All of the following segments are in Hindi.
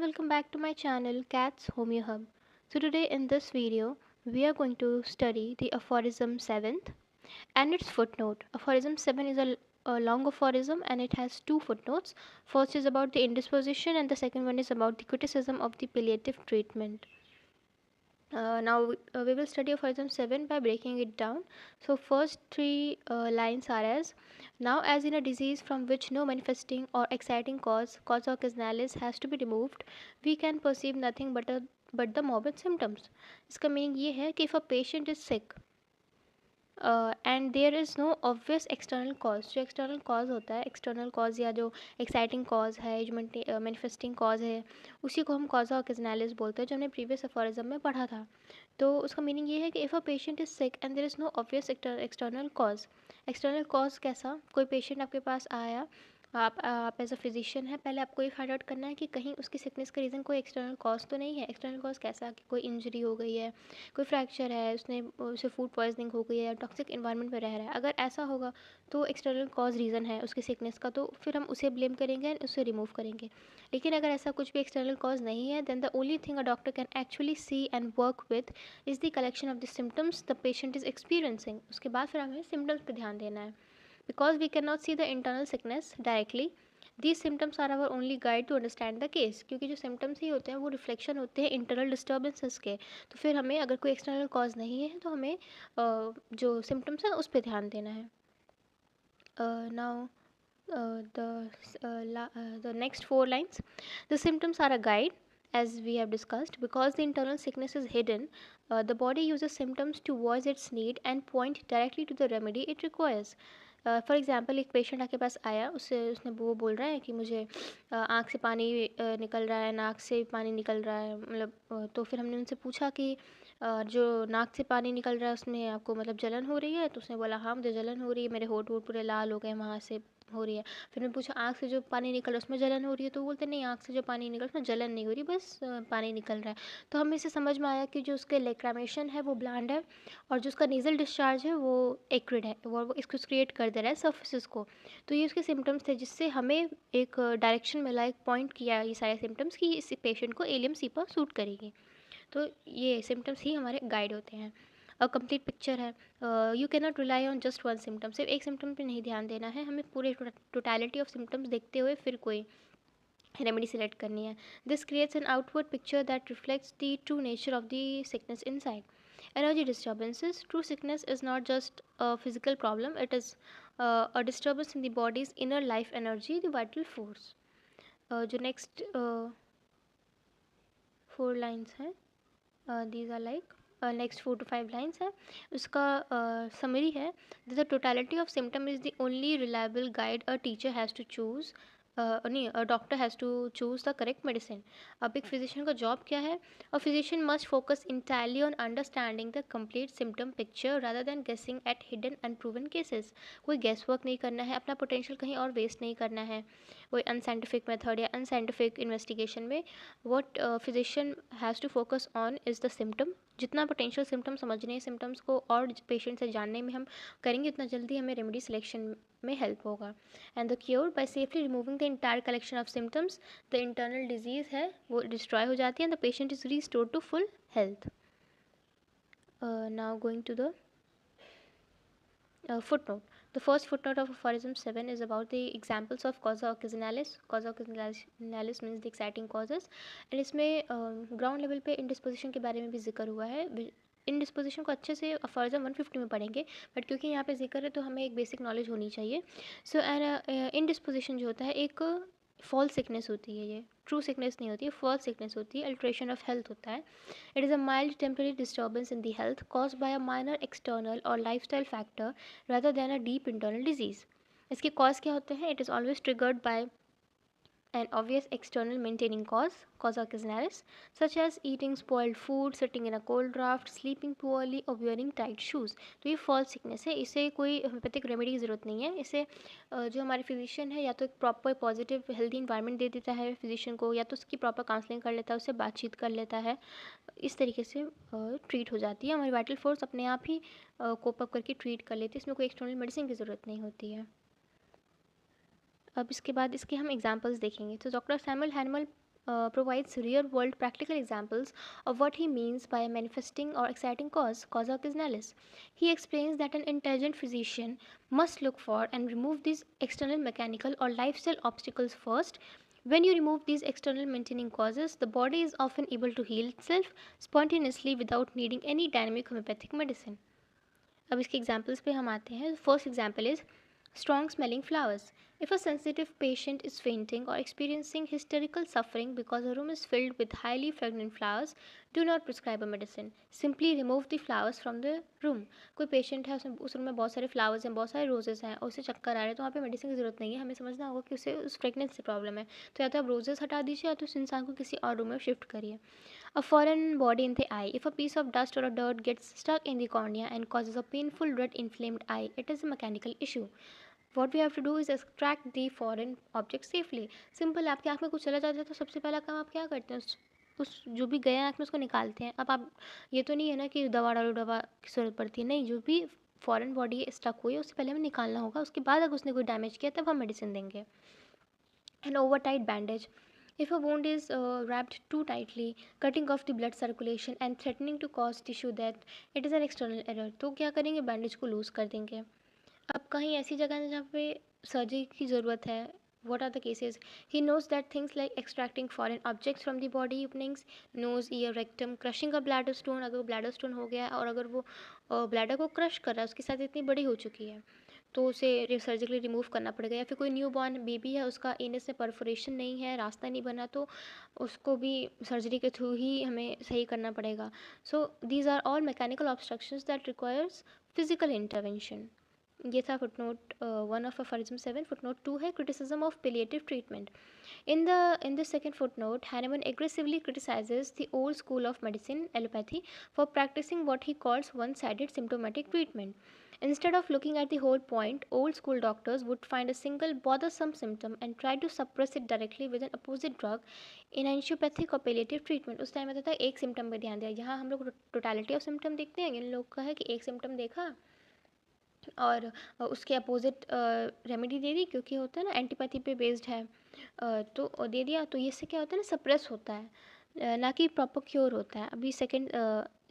welcome back to my channel Cats Homeo Hub. So today in this video we are going to study the aphorism 7th and its footnote. Aphorism 7 is a long aphorism and it has two footnotes. First is about the indisposition and the second one is about the criticism of the palliative treatment. Now we will study aphorism 7 by breaking it down. So first three lines are as: now as in a disease from which no manifesting or exciting cause occasionalis has to be removed, we can perceive nothing but the morbid symptoms. इसका मीनिंग ये है कि if a patient is sick and there is no obvious external cause, जो एक्सटर्नल कॉज होता है, एक्सटर्नल कॉज या जो एक्साइटिंग कॉज है, जो मैनिफेस्टिंग कॉज है, उसी को हम कॉज ऑकेजनैलिस बोलते हैं, जो हमने प्रीवियस अफोरिज्म में पढ़ा था. तो उसका मीनिंग ये है कि if a patient is sick and there is no obvious external cause. External cause कैसा? कोई पेशेंट आपके पास आया, आप एज अ फिजिशियन है, पहले आपको ये फाइंड आउट करना है कि कहीं उसकी सिकनेस का रीज़न कोई एक्सटर्नल कॉज तो नहीं है. एक्सटर्नल कॉज कैसा? कि कोई इंजरी हो गई है, कोई फ्रैक्चर है, उसे फूड पॉइजनिंग हो गई है, टॉक्सिक इन्वायरमेंट में रह रहा है. अगर ऐसा होगा तो एक्सटर्नल कॉज रीज़न है उसकी सिकनेस का, तो फिर हम उसे ब्लेम करेंगे एंड उसे रिमूव करेंगे. लेकिन अगर ऐसा कुछ भी एक्सटर्नल कॉज नहीं है, then the only thing a doctor can actually see and work with is the collection of the symptoms the patient is experiencing. उसके बाद फिर हमें सिम्टम्स पर ध्यान देना है. Because we can not see the internal sickness directly, these symptoms are our only guide to understand the case. क्योंकि जो सिम्टम्स ही होते हैं वो रिफ्लेक्शन होते हैं इंटरनल डिस्टर्बेंसेस के. तो फिर हमें अगर कोई एक्सटर्नल कॉज नहीं है तो हमें जो सिम्टम्स हैं उस पर ध्यान देना है. Now the next four lines: the symptoms are a guide, as we have discussed. Because the internal sickness is hidden, the body uses symptoms to voice its need and point directly to the remedy it requires. For example एक पेशेंट आपके पास आया, उसने वो बोल रहा है कि मुझे आँख से पानी निकल रहा है, नाक से पानी निकल रहा है, मतलब तो फिर हमने उनसे पूछा कि जो नाक से पानी निकल रहा है उसमें आपको मतलब जलन हो रही है? तो उसने बोला हाँ मुझे जलन हो रही है, मेरे होंठ वोट पूरे लाल हो गए, वहाँ से हो रही है. फिर मैं पूछा आँख से जो पानी निकल रहा है उसमें जलन हो रही है? तो बोलते नहीं, आँख से जो पानी निकल रहा है उसमें जलन नहीं हो रही, बस पानी निकल रहा है. तो हमें इसे समझ में आया कि जो उसके लेक्रामेशन है वो ब्लांड है और जो उसका नीजल डिस्चार्ज है वो एक्रिड है, वो इसको क्रिएट कर दे रहा है सर्फेसिस को. तो ये उसके सिम्टम्स थे जिससे हमें एक डायरेक्शन मिला, एक पॉइंट किया ये सारे सिम्टम्स कि इस पेशेंट को एलियम सीपा सूट करेगी. तो ये सिम्टम्स ही हमारे गाइड होते हैं. अ कंप्लीट पिक्चर है. You can not rely on just one symptom. सिर्फ एक सिम्टम पे नहीं ध्यान देना है, हमें पूरे टोटलिटी ऑफ सिम्टम्स देखते हुए फिर कोई रेमेडी सिलेक्ट करनी है. This creates an outward picture that reflects the true nature of the sickness inside. Energy disturbances. True sickness is not just a physical problem, it is a disturbance in the body's inner life energy, the vital force. जो नेक्स्ट फोर लाइन्स हैं, these are like next 4 to 5 lines है, उसका summary है. The totality of symptom is the only reliable guide a teacher has to choose, नहीं, a doctor has to choose the correct medicine. अब एक physician का job क्या है? A physician must focus entirely on understanding the complete symptom picture rather than guessing at hidden unproven cases. कोई guess work नहीं करना है, अपना potential कहीं और waste नहीं करना है कोई unscientific method या unscientific investigation में. What physician has to focus on is the symptom. जितना पोटेंशियल सिम्टम समझने हैं, सिम्टम्स को और पेशेंट से जानने में हम करेंगे, उतना जल्दी हमें रेमेडी सिलेक्शन में हेल्प होगा. And the cure by safely removing the entire collection of symptoms, the internal disease है वो डिस्ट्रॉय हो जाती है and the patient is restored to full health. Now going to the footnote. The first footnote of aphorism 7 is about the examples of causa occasionalis. Causa occasionalis means the exciting causes. And इसमें ग्राउंड लेवल पे इंडिस्पोजिशन के बारे में भी जिक्र हुआ है. इंडिस्पोजिशन को अच्छे से अफोरिज्म 150 में पढ़ेंगे, बट क्योंकि यहाँ पे जिक्र है तो हमें एक बेसिक नॉलेज होनी चाहिए. सो एंड इंडिस्पोजिशन जो होता है एक फॉल्स सिकनेस होती है, ये ट्रू सिकनेस नहीं होती है, फॉल्स सिकनेस होती है, अल्ट्रेशन ऑफ हेल्थ होता है. It is a mild temporary disturbance in the health cause by a minor external or lifestyle factor rather than a deep internal disease. इसके कॉज क्या होते हैं? It is always triggered by an obvious external maintaining cause, causa occasionalis, such as eating spoiled food, sitting in a cold draft, sleeping poorly or wearing tight shoes. तो ये फॉल्स सिकनेस है, इसे कोई होम्योपैथिक रेमेडी की ज़रूरत नहीं है. इसे जो हमारे फिजिशियन है या तो एक proper positive healthy environment they देता है फिजिशियन को, या तो उसकी प्रॉपर काउंसलिंग कर लेता है, उससे बातचीत कर लेता है, इस तरीके से ट्रीट हो जाती है. हमारी वाइटल फोर्स अपने आप ही कोप अप करके ट्रीट कर लेती है, इसमें कोई एक्सटर्नल मेडिसिन की ज़रूरत नहीं होती है. अब इसके बाद इसके हम एग्जांपल्स देखेंगे. तो doctor Samuel Hahnemann provides real world practical examples of what he means by a manifesting or exciting cause, causa occasionalis. He explains that an intelligent physician must look for and remove these external mechanical or lifestyle obstacles first. When you remove these external maintaining causes, the body is often able to heal itself spontaneously without needing any dynamic homeopathic medicine. अब इसके एग्जाम्पल्स पे हम आते हैं. First example is strong smelling flowers. If a sensitive patient is fainting or experiencing hysterical suffering because a room is filled with highly fragrant flowers, do not prescribe a medicine. Simply remove the flowers from the room. कोई पेशेंट है, उसमें उस रूम में बहुत सारे फ्लावर्स हैं, बहुत सारे रोजेस हैं और उसे चक्कर आ रहे हैं, तो वहाँ पे मेडिसिन की ज़रूरत नहीं है. हमें समझना होगा कि उसे उस फ्रेगनेंस से प्रॉब्लम है. तो या तो आप रोजेस हटा दीजिए या तो उस इंसान को किसी और रूम में शिफ्ट करिए. A foreign body in the eye. If a piece of dust or a dirt gets stuck in the cornea and causes a painful red inflamed eye, it is a mechanical issue. What we have to do is extract the foreign object safely. Simple, आपकी आँख में कुछ चला जाता है तो सबसे पहला काम आप क्या करते हैं, उस जो भी गया आँख में उसको निकालते हैं. अब आप ये तो नहीं है ना कि दवा डालो, दवा की ज़रूरत पड़ती है, नहीं. जो भी फॉरेन बॉडी स्टक हुई है उससे पहले हमें निकालना होगा. उसके बाद अगर उसने कोई डैमेज किया तब हम मेडिसिन देंगे. An overtight bandage. If a wound is wrapped too tightly, cutting off the blood circulation and threatening to cause tissue death, it is an external error. तो क्या करेंगे, बैंडेज को लूज़ कर देंगे. अब कहीं ऐसी जगह है जहाँ पे सर्जरी की ज़रूरत है. What are the cases? He knows that things like extracting foreign objects from the body openings, nose, ear, rectum, crushing a bladder stone. अगर वो bladder stone हो गया है और अगर वो bladder को crush कर रहा है, उसकी साइज़ इतनी बड़ी हो चुकी है, तो उसे सर्जिकली रिमूव करना पड़ेगा. या फिर कोई न्यू बॉर्न बेबी है, उसका एनस में परफोरेशन नहीं है, रास्ता नहीं बना, तो उसको भी सर्जरी के थ्रू ही हमें सही करना पड़ेगा. So these are all mechanical obstructions that requires physical intervention. ये था फुटनोट 1 ऑफ अफरिज्म 7. फुटनोट 2 है criticism of palliative treatment. In the second footnote, Hahnemann aggressively criticizes the old school of medicine, allopathy, for practicing what he calls one-sided symptomatic treatment. Instead of looking at the whole point, old school doctors would find a single bothersome symptom and try to suppress it directly with an opposite drug in एंशियोपैथिक और पेलिएटिव ट्रीटमेंट. उस टाइम में था एक सिम्टम पर ध्यान दिया. यहाँ हम लोग टोटलिटी ऑफ सिम्टम देखते हैं. इन लोग का है कि एक सिम्टम देखा और उसके अपोजिट रेमेडी दे दी, क्योंकि होता है ना एंटीपैथी पे बेस्ड है, तो दे दिया. तो इससे क्या होता है ना, सप्रेस होता है, ना कि प्रॉपर क्योर होता है. अभी सेकेंड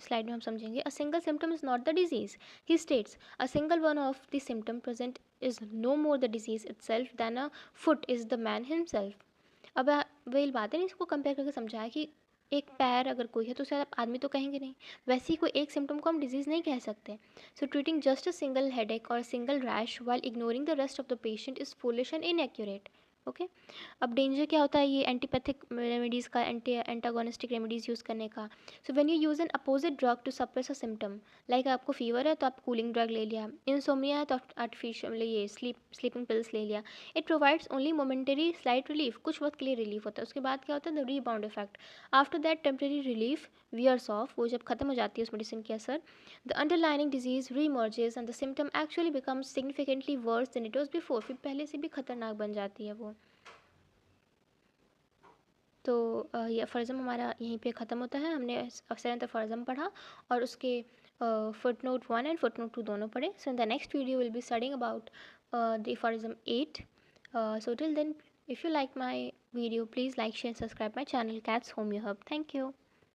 स्लाइड में हम समझेंगे. A single symptom is not the disease. He states a single one of the symptom present is no more the disease itself than a foot is the man himself. अब वही बात है ना, इसको कंपेयर करके समझाया कि एक पैर अगर कोई है तो उसे आप आदमी तो कहेंगे नहीं. वैसे ही कोई एक सिम्टम को हम डिजीज़ नहीं कह सकते. So treating just a single headache or single rash while ignoring the rest of the patient is foolish and inaccurate. Okay. अब डेंजर क्या होता है ये एंटीपैथिक रेमेडीज़ का, एंटागोनिस्टिक रेमेडीज़ यूज़ करने का. So when you use an opposite drug to suppress a symptom, like आपको फीवर है तो आप कूलिंग ड्रग ले लिया, इंसोमिया है तो आर्टिफिशियल ये स्लीपिंग पिल्स ले लिया. It provides only momentary slight relief. कुछ वक्त के लिए रिलीफ होता है, उसके बाद क्या होता है, the rebound effect. After that temporary relief wears off. वो जब खत्म हो जाती है उस मेडिसिन की असर, the underlining disease reemerges and the symptom actually becomes significantly worse than it was before. फिर पहले से भी खतरनाक बन जाती है वो. तो ये अफॉरिज़म हमारा यहीं पे ख़त्म होता है. हमने 7th अफॉरिज़म पढ़ा और उसके फुटनोट 1 एंड फुटनोट 2 दोनों पढ़े. So in the next video will be studying about the aphorism 8. So till then, if you like my video, please like, share, subscribe my channel Cats Home You Hub. Thank you.